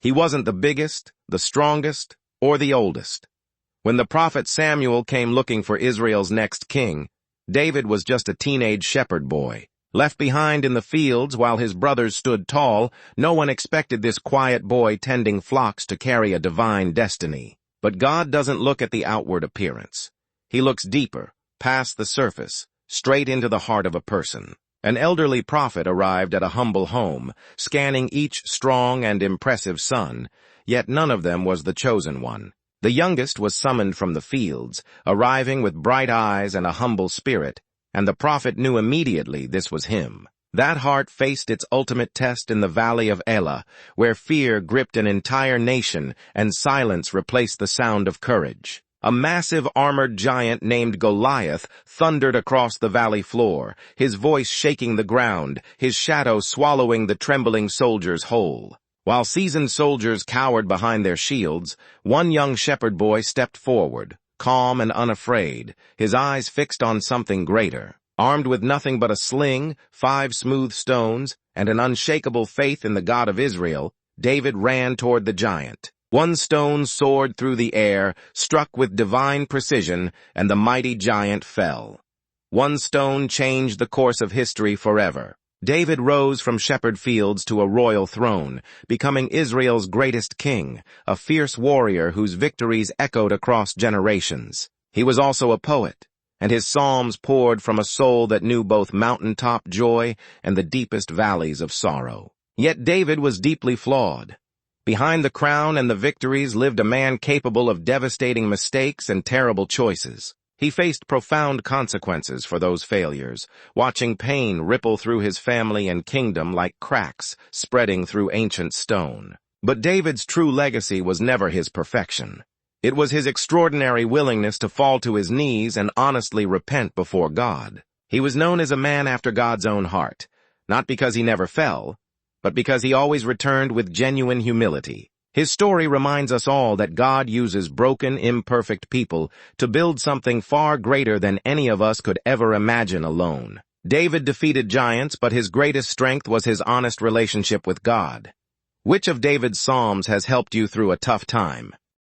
He wasn't the biggest, the strongest, or the oldest. When the prophet Samuel came looking for Israel's next king, David was just a teenage shepherd boy. Left behind in the fields while his brothers stood tall, no one expected this quiet boy tending flocks to carry a divine destiny. But God doesn't look at the outward appearance. He looks deeper, past the surface, straight into the heart of a person. An elderly prophet arrived at a humble home, scanning each strong and impressive son, yet none of them was the chosen one. The youngest was summoned from the fields, arriving with bright eyes and a humble spirit, and the prophet knew immediately this was him. That heart faced its ultimate test in the valley of Elah, where fear gripped an entire nation and silence replaced the sound of courage. A massive armored giant named Goliath thundered across the valley floor, his voice shaking the ground, his shadow swallowing the trembling soldiers whole. While seasoned soldiers cowered behind their shields, one young shepherd boy stepped forward, calm and unafraid, his eyes fixed on something greater. Armed with nothing but a sling, 5 smooth stones, and an unshakable faith in the God of Israel, David ran toward the giant. One stone soared through the air, struck with divine precision, and the mighty giant fell. One stone changed the course of history forever. David rose from shepherd fields to a royal throne, becoming Israel's greatest king, a fierce warrior whose victories echoed across generations. He was also a poet, and his psalms poured from a soul that knew both mountaintop joy and the deepest valleys of sorrow. Yet David was deeply flawed. Behind the crown and the victories lived a man capable of devastating mistakes and terrible choices. He faced profound consequences for those failures, watching pain ripple through his family and kingdom like cracks spreading through ancient stone. But David's true legacy was never his perfection. It was his extraordinary willingness to fall to his knees and honestly repent before God. He was known as a man after God's own heart, not because he never fell, but because he always returned with genuine humility. His story reminds us all that God uses broken, imperfect people to build something far greater than any of us could ever imagine alone. David defeated giants, but his greatest strength was his honest relationship with God. Which of David's psalms has helped you through a tough time?